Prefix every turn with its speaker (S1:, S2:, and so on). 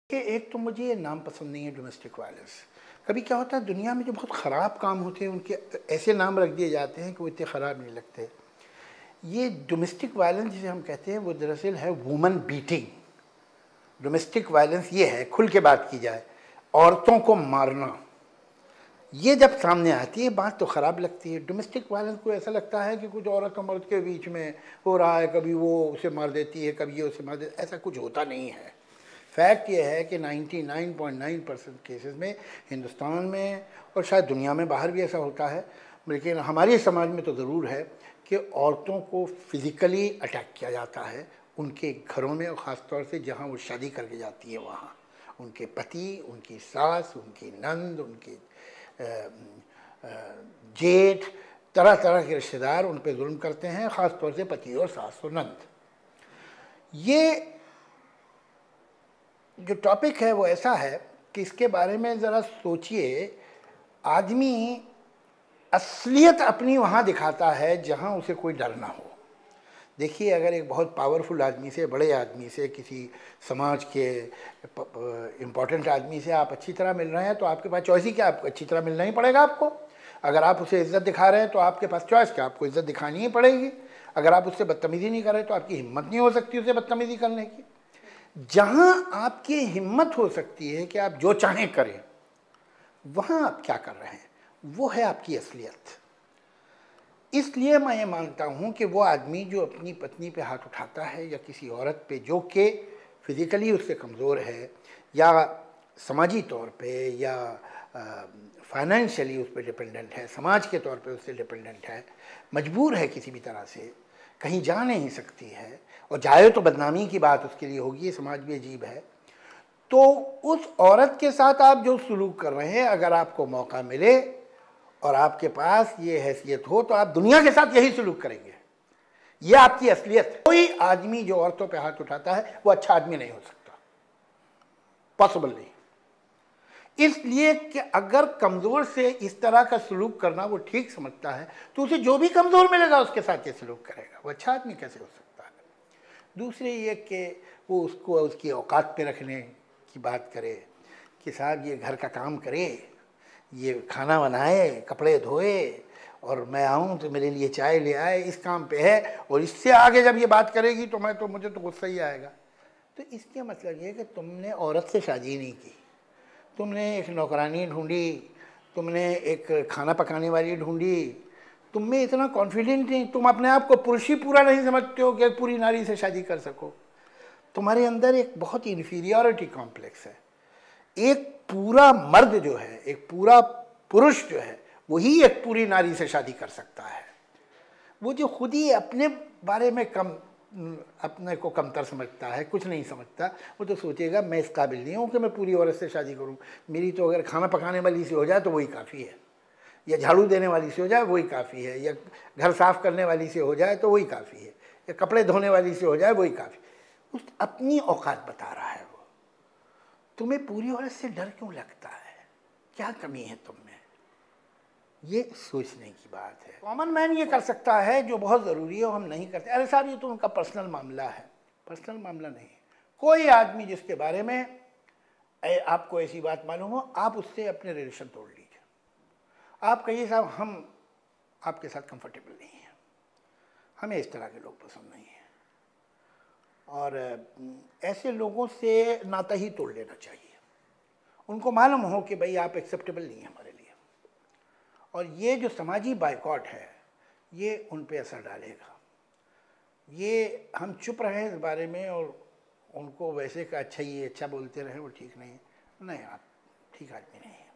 S1: कि एक तो मुझे ये नाम पसंद नहीं है डोमेस्टिक वायलेंस। कभी क्या होता है दुनिया में जो बहुत ख़राब काम होते हैं उनके ऐसे नाम रख दिए जाते हैं कि वो इतने ख़राब नहीं लगते। ये डोमेस्टिक वायलेंस जिसे हम कहते हैं वो दरअसल है वुमन बीटिंग। डोमेस्टिक वायलेंस ये है, खुल के बात की जाए, औरतों को मारना। ये जब सामने आती है बात तो ख़राब लगती है। डोमेस्टिक वायलेंस को ऐसा लगता है कि कुछ औरत और मर्द के बीच में हो रहा है, कभी वो उसे मार देती है, कभी ये उसे मार देती है। ऐसा कुछ होता नहीं है। फैक्ट ये है कि 99.9% केसेस में हिंदुस्तान में और शायद दुनिया में बाहर भी ऐसा होता है, लेकिन हमारे समाज में तो ज़रूर है कि औरतों को फिज़िकली अटैक किया जाता है उनके घरों में, और ख़ास तौर से जहाँ वो शादी करके जाती है वहाँ उनके पति, उनकी सास, उनकी नंद, उनके जेठ, तरह तरह के रिश्तेदार उन पर जुल्म करते हैं, ख़ास तौर से पति और सास और नंद। ये जो टॉपिक है वो ऐसा है कि इसके बारे में ज़रा सोचिए। आदमी असलियत अपनी वहाँ दिखाता है जहाँ उसे कोई डर ना हो। देखिए, अगर एक बहुत पावरफुल आदमी से, बड़े आदमी से, किसी समाज के इम्पोर्टेंट आदमी से आप अच्छी तरह मिल रहे हैं तो आपके पास चॉइस ही क्या, आपको अच्छी तरह मिलना ही पड़ेगा आपको। अगर आप उसे इज़्ज़त दिखा रहे हैं तो आपके पास चॉइस क्या, आपको इज़्ज़त दिखानी ही पड़ेगी। अगर आप उससे बदतमीज़ी नहीं कर रहे तो आपकी हिम्मत नहीं हो सकती उसे बदतमीज़ी करने की। जहाँ आपकी हिम्मत हो सकती है कि आप जो चाहें करें, वहाँ आप क्या कर रहे हैं, वो है आपकी असलियत। इसलिए मैं ये मानता हूँ कि वो आदमी जो अपनी पत्नी पे हाथ उठाता है या किसी औरत पे जो कि फिज़िकली उससे कमज़ोर है या समाजी तौर पे या फाइनेंशियली उस पर डिपेंडेंट है, समाज के तौर पे उससे डिपेंडेंट है, मजबूर है किसी भी तरह से, कहीं जा नहीं सकती है, और जाए तो बदनामी की बात उसके लिए होगी, ये समाज भी अजीब है। तो उस औरत के साथ आप जो सलूक कर रहे हैं, अगर आपको मौका मिले और आपके पास ये हैसियत हो तो आप दुनिया के साथ यही सलूक करेंगे। ये आपकी असलियत। कोई आदमी जो औरतों पे हाथ उठाता है वो अच्छा आदमी नहीं हो सकता, पॉसिबल नहीं। इसलिए कि अगर कमज़ोर से इस तरह का सलूक करना वो ठीक समझता है तो उसे जो भी कमज़ोर मिलेगा उसके साथ ये सलूक करेगा। वो अच्छा आदमी कैसे हो सकता है। दूसरे ये कि वो उसको उसकी औकात पे रखने की बात करे कि साहब ये घर का काम करे, ये खाना बनाए, कपड़े धोए, और मैं आऊँ तो मेरे लिए चाय ले आए, इस काम पे है, और इससे आगे जब ये बात करेगी तो मुझे तो गुस्सा ही आएगा। तो इसके मतलब ये है कि तुमने औरत से शादी नहीं की, तुमने एक नौकरानी ढूंढी, तुमने एक खाना पकाने वाली ढूंढी, तुम में इतना कॉन्फिडेंट नहीं, तुम अपने आप को पुरुष ही पूरा नहीं समझते हो कि एक पूरी नारी से शादी कर सको। तुम्हारे अंदर एक बहुत ही इन्फीरियॉरिटी कॉम्प्लेक्स है। एक पूरा मर्द जो है, एक पूरा पुरुष जो है, वही एक पूरी नारी से शादी कर सकता है। वो जो खुद ही अपने बारे में अपने को कमतर समझता है, कुछ नहीं समझता, वो तो सोचेगा मैं इस काबिल नहीं हूँ कि मैं पूरी औरत से शादी करूँ। मेरी तो अगर खाना पकाने वाली से हो जाए तो वही काफ़ी है, या झाड़ू देने वाली से हो जाए वही काफ़ी है, या घर साफ़ करने वाली से हो जाए तो वही काफ़ी है, या कपड़े धोने वाली से हो जाए वही काफ़ी। उस अपनी औकात बता रहा है वो। तुम्हें पूरी औरत से डर क्यों लगता है, क्या कमी है तुम में, ये सोचने की बात है। कॉमन मैन ये कर सकता है जो बहुत ज़रूरी है, वो हम नहीं करते। अरे साहब ये तो उनका पर्सनल मामला है। पर्सनल मामला नहीं है। कोई आदमी जिसके बारे में आपको ऐसी बात मालूम हो, आप उससे अपने रिलेशन तोड़ लीजिए। आप कहिए साहब हम आपके साथ कंफर्टेबल नहीं हैं, हमें इस तरह के लोग पसंद नहीं हैं, और ऐसे लोगों से नाता ही तोड़ लेना चाहिए। उनको मालूम हो कि भाई आप एक्सेप्टेबल नहीं हैं हमारे लिए, और ये जो समाजी बायकॉट है ये उन पे असर डालेगा। ये हम चुप रहें इस बारे में और उनको वैसे का अच्छा, ये अच्छा बोलते रहें, वो ठीक नहीं है। नहीं, आप ठीक आदमी नहीं है।